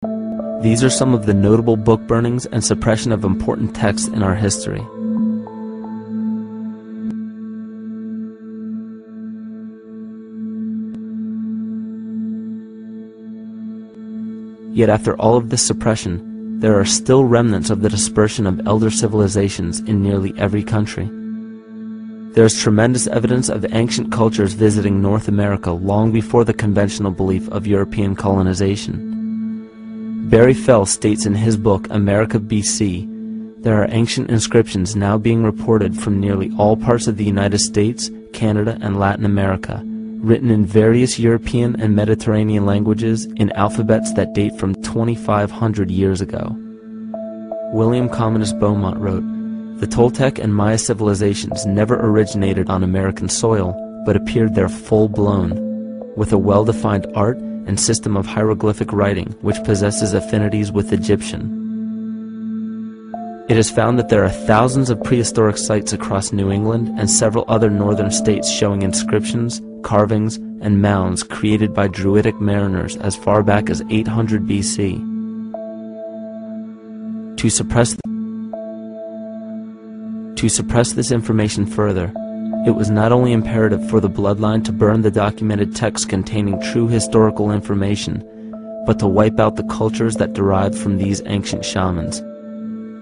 These are some of the notable book burnings and suppression of important texts in our history. Yet after all of this suppression, there are still remnants of the dispersion of elder civilizations in nearly every country. There is tremendous evidence of ancient cultures visiting North America long before the conventional belief of European colonization. Barry Fell states in his book America BC, there are ancient inscriptions now being reported from nearly all parts of the United States, Canada, and Latin America, written in various European and Mediterranean languages in alphabets that date from 2,500 years ago. William Commonus Beaumont wrote, "The Toltec and Maya civilizations never originated on American soil, but appeared there full-blown, with a well-defined art and system of hieroglyphic writing which possesses affinities with Egyptian. It is found that there are thousands of prehistoric sites across New England and several other northern states showing inscriptions, carvings, and mounds created by Druidic mariners as far back as 800 BC. To suppress this information further, it was not only imperative for the bloodline to burn the documented texts containing true historical information, but to wipe out the cultures that derived from these ancient shamans.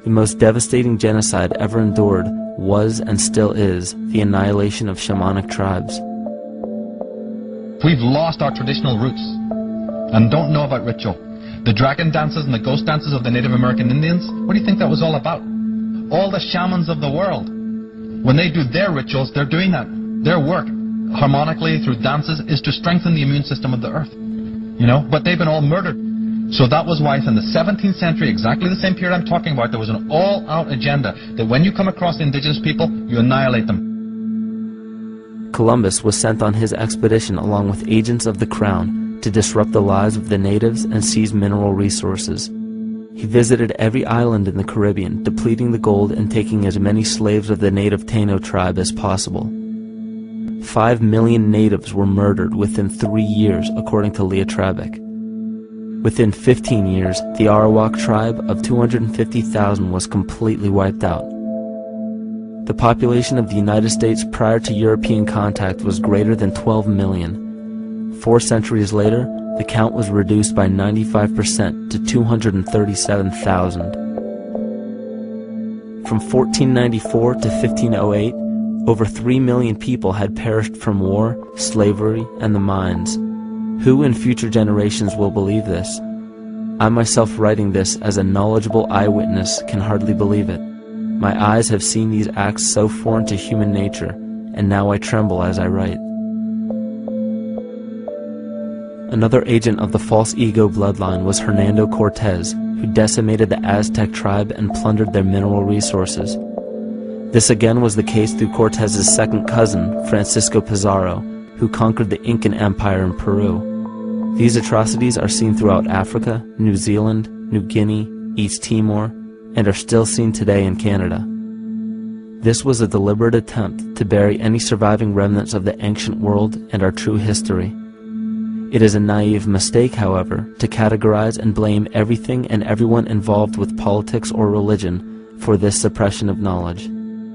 The most devastating genocide ever endured was and still is the annihilation of shamanic tribes. We've lost our traditional roots and don't know about ritual. The dragon dances and the ghost dances of the Native American Indians, what do you think that was all about? All the shamans of the world, when they do their rituals, they're doing that. Their work, harmonically through dances, is to strengthen the immune system of the earth. You know, but they've been all murdered. So that was why in the 17th century, exactly the same period I'm talking about, there was an all-out agenda that when you come across indigenous people, you annihilate them. Columbus was sent on his expedition along with agents of the crown to disrupt the lives of the natives and seize mineral resources. He visited every island in the Caribbean, depleting the gold and taking as many slaves of the native Taino tribe as possible. 5 million natives were murdered within 3 years, according to Leah Trabeck. Within 15 years, the Arawak tribe of 250,000 was completely wiped out. The population of the United States prior to European contact was greater than 12 million. 4 centuries later, the count was reduced by 95% to 237,000. From 1494 to 1508, over 3 million people had perished from war, slavery, and the mines. Who in future generations will believe this? I myself, writing this as a knowledgeable eyewitness, can hardly believe it. My eyes have seen these acts so foreign to human nature, and now I tremble as I write. Another agent of the false ego bloodline was Hernando Cortez, who decimated the Aztec tribe and plundered their mineral resources. This again was the case through Cortez's second cousin, Francisco Pizarro, who conquered the Incan Empire in Peru. These atrocities are seen throughout Africa, New Zealand, New Guinea, East Timor, and are still seen today in Canada. This was a deliberate attempt to bury any surviving remnants of the ancient world and our true history. It is a naive mistake, however, to categorize and blame everything and everyone involved with politics or religion for this suppression of knowledge.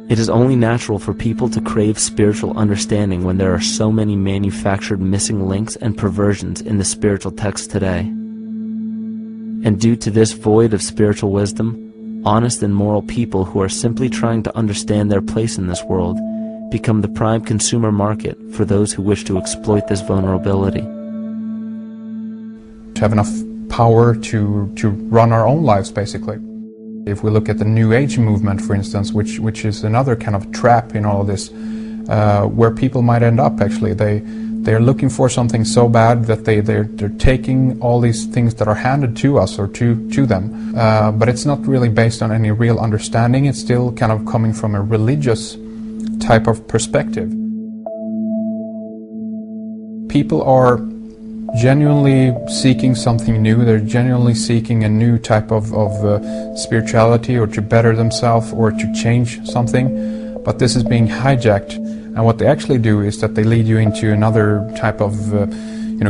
It is only natural for people to crave spiritual understanding when there are so many manufactured missing links and perversions in the spiritual text today. And due to this void of spiritual wisdom, honest and moral people who are simply trying to understand their place in this world become the prime consumer market for those who wish to exploit this vulnerability. To have enough power to run our own lives, basically. If we look at the New Age movement, for instance, which is another kind of trap in all of this, where people might end up actually. They're looking for something so bad that they're taking all these things that are handed to us or to them, but it's not really based on any real understanding. It's still kind of coming from a religious type of perspective. People are genuinely seeking something new. They're genuinely seeking a new type of spirituality, or to better themselves, or to change something, but this is being hijacked. And what they actually do is that they lead you into another type of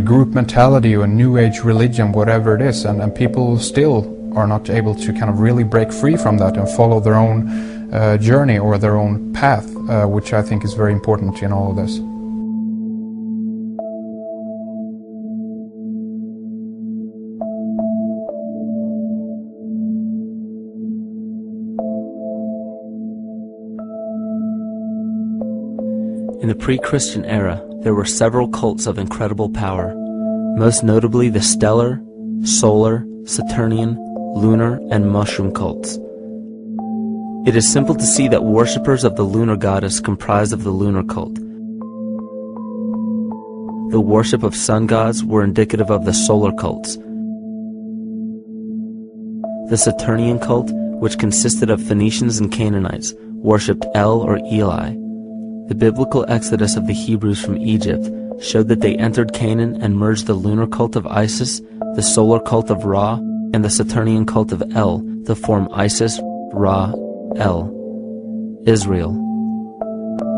group mentality or new age religion, whatever it is, and people still are not able to kind of really break free from that and follow their own journey or their own path, which I think is very important in all of this. In the pre-Christian era, there were several cults of incredible power, most notably the stellar, solar, Saturnian, lunar, and mushroom cults. It is simple to see that worshippers of the lunar goddess comprised of the lunar cult. The worship of sun gods were indicative of the solar cults. The Saturnian cult, which consisted of Phoenicians and Canaanites, worshipped El or Eli. The biblical exodus of the Hebrews from Egypt showed that they entered Canaan and merged the lunar cult of Isis, the solar cult of Ra, and the Saturnian cult of El to form Isis, Ra, El. Israel.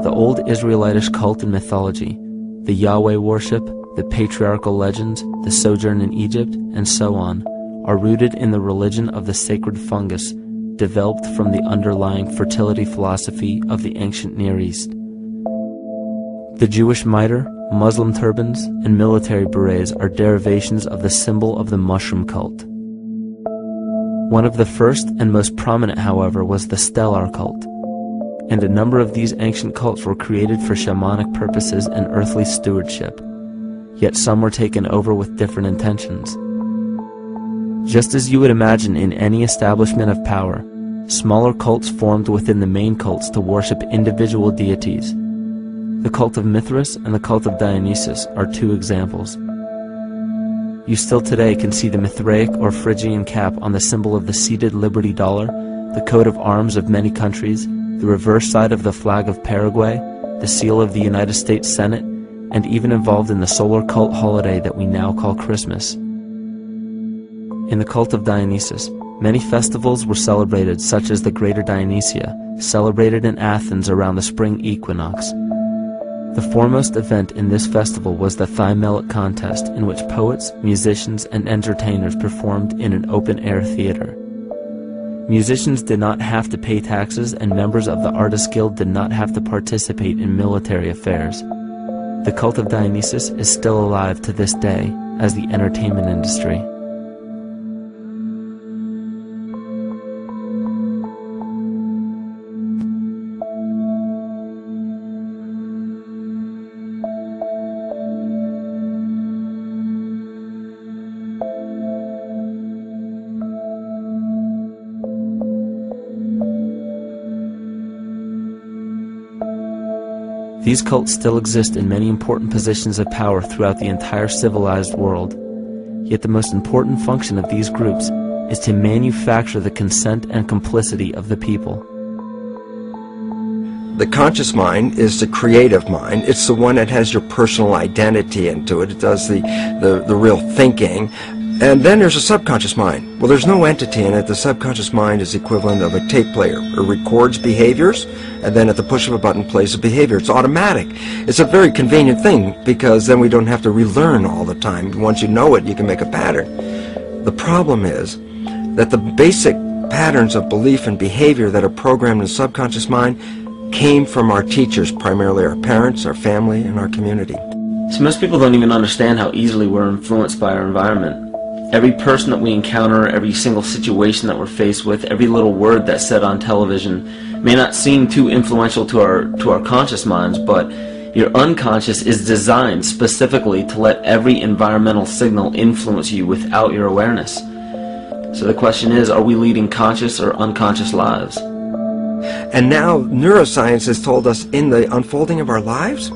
The old Israelitish cult and mythology, the Yahweh worship, the patriarchal legends, the sojourn in Egypt, and so on, are rooted in the religion of the sacred fungus, developed from the underlying fertility philosophy of the ancient Near East. The Jewish mitre, Muslim turbans, and military berets are derivations of the symbol of the mushroom cult. One of the first and most prominent, however, was the stellar cult, and a number of these ancient cults were created for shamanic purposes and earthly stewardship, yet some were taken over with different intentions. Just as you would imagine in any establishment of power, smaller cults formed within the main cults to worship individual deities. The cult of Mithras and the cult of Dionysus are two examples. You still today can see the Mithraic or Phrygian cap on the symbol of the seated Liberty dollar, the coat of arms of many countries, the reverse side of the flag of Paraguay, the seal of the United States Senate, and even involved in the solar cult holiday that we now call Christmas. In the cult of Dionysus, many festivals were celebrated, such as the Greater Dionysia, celebrated in Athens around the spring equinox. The foremost event in this festival was the Thymelic contest, in which poets, musicians, and entertainers performed in an open-air theater. Musicians did not have to pay taxes, and members of the Artists Guild did not have to participate in military affairs. The cult of Dionysus is still alive to this day as the entertainment industry. These cults still exist in many important positions of power throughout the entire civilized world. Yet the most important function of these groups is to manufacture the consent and complicity of the people. The conscious mind is the creative mind. It's the one that has your personal identity into it. It does the real thinking. And then there's a subconscious mind. Well, there's no entity in it. The subconscious mind is the equivalent of a tape player. It records behaviors, and then at the push of a button plays a behavior. It's automatic. It's a very convenient thing, because then we don't have to relearn all the time. Once you know it, you can make a pattern. The problem is that the basic patterns of belief and behavior that are programmed in the subconscious mind came from our teachers, primarily our parents, our family, and our community. So most people don't even understand how easily we're influenced by our environment. Every person that we encounter, every single situation that we're faced with, every little word that's said on television may not seem too influential to our conscious minds, but your unconscious is designed specifically to let every environmental signal influence you without your awareness. So the question is, are we leading conscious or unconscious lives? And now neuroscience has told us in the unfolding of our lives,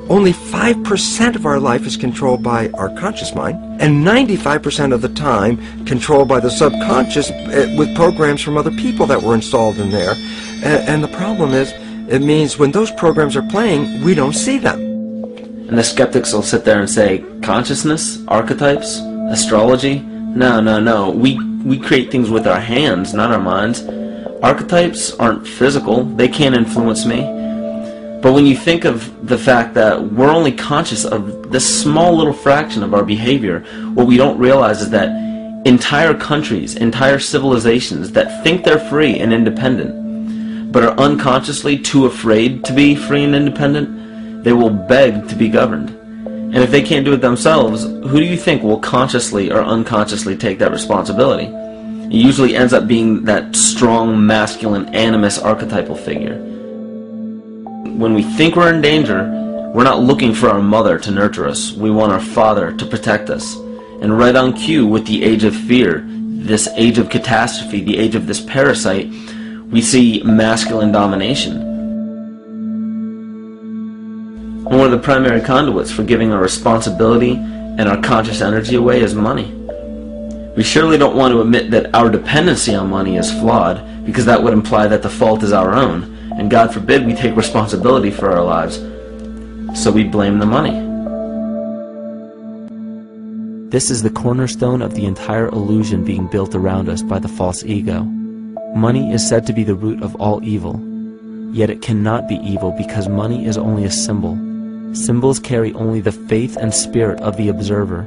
only 5% of our life is controlled by our conscious mind, and 95% of the time controlled by the subconscious with programs from other people that were installed in there. And the problem is, it means when those programs are playing, we don't see them. And the skeptics will sit there and say, consciousness, archetypes, astrology? No. We create things with our hands, not our minds. Archetypes aren't physical. They can't influence me. But when you think of the fact that we're only conscious of this small little fraction of our behavior, what we don't realize is that entire countries, entire civilizations that think they're free and independent, but are unconsciously too afraid to be free and independent, they will beg to be governed. And if they can't do it themselves, who do you think will consciously or unconsciously take that responsibility? It usually ends up being that strong, masculine, animus archetypal figure. When we think we're in danger, we're not looking for our mother to nurture us. We want our father to protect us. And right on cue with the age of fear, this age of catastrophe, the age of this parasite, we see masculine domination. And one of the primary conduits for giving our responsibility and our conscious energy away is money. We surely don't want to admit that our dependency on money is flawed, because that would imply that the fault is our own, and God forbid we take responsibility for our lives, so we blame the money. This is the cornerstone of the entire illusion being built around us by the false ego. Money is said to be the root of all evil, yet it cannot be evil because money is only a symbol. Symbols carry only the faith and spirit of the observer.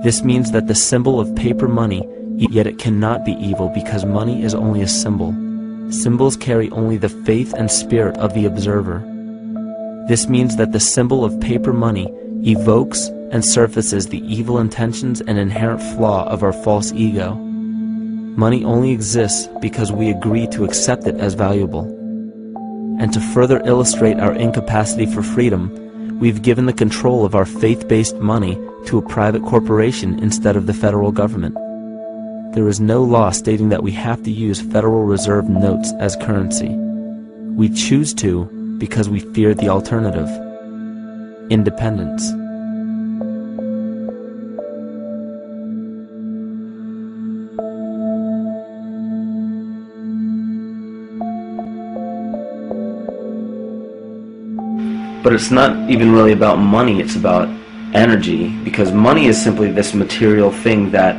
This means that the symbol of paper money, yet it cannot be evil because money is only a symbol. Symbols carry only the faith and spirit of the observer. This means that the symbol of paper money evokes and surfaces the evil intentions and inherent flaw of our false ego. Money only exists because we agree to accept it as valuable. And to further illustrate our incapacity for freedom, we've given the control of our faith-based money to a private corporation instead of the federal government. There is no law stating that we have to use Federal Reserve notes as currency. We choose to because we fear the alternative: independence. But it's not even really about money, it's about energy, because money is simply this material thing that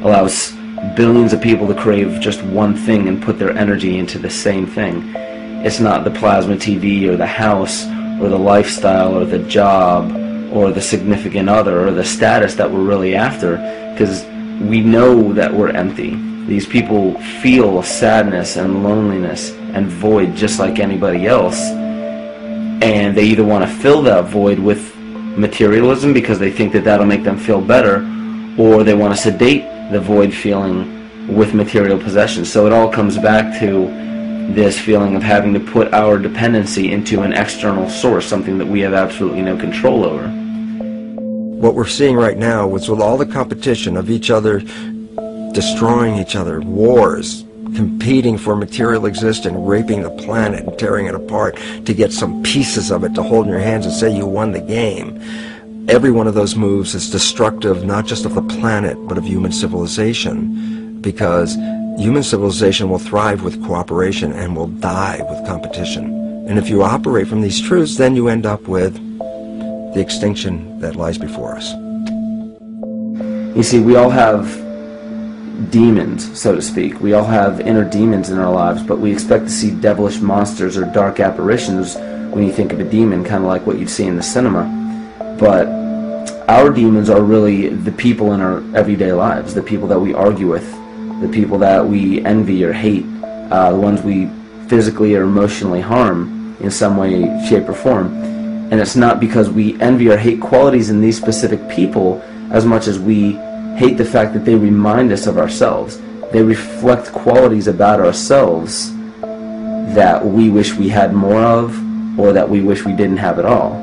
allows billions of people to crave just one thing and put their energy into the same thing. It's not the plasma TV or the house or the lifestyle or the job or the significant other or the status that we're really after, because we know that we're empty. These people feel sadness and loneliness and void just like anybody else. And they either want to fill that void with materialism because they think that that'll make them feel better, or they want to sedate the void feeling with material possessions. So it all comes back to this feeling of having to put our dependency into an external source, something that we have absolutely no control over. What we're seeing right now is with all the competition of each other destroying each other, wars, competing for material existence, raping the planet and tearing it apart to get some pieces of it to hold in your hands and say you won the game. Every one of those moves is destructive not just of the planet but of human civilization, because human civilization will thrive with cooperation and will die with competition. And if you operate from these truths, then you end up with the extinction that lies before us. You see, we all have demons, so to speak. We all have inner demons in our lives, but we expect to see devilish monsters or dark apparitions when you think of a demon, kind of like what you'd see in the cinema. But our demons are really the people in our everyday lives, the people that we argue with, the people that we envy or hate, the ones we physically or emotionally harm in some way, shape, or form. And it's not because we envy or hate qualities in these specific people as much as we hate the fact that they remind us of ourselves. They reflect qualities about ourselves that we wish we had more of, or that we wish we didn't have at all.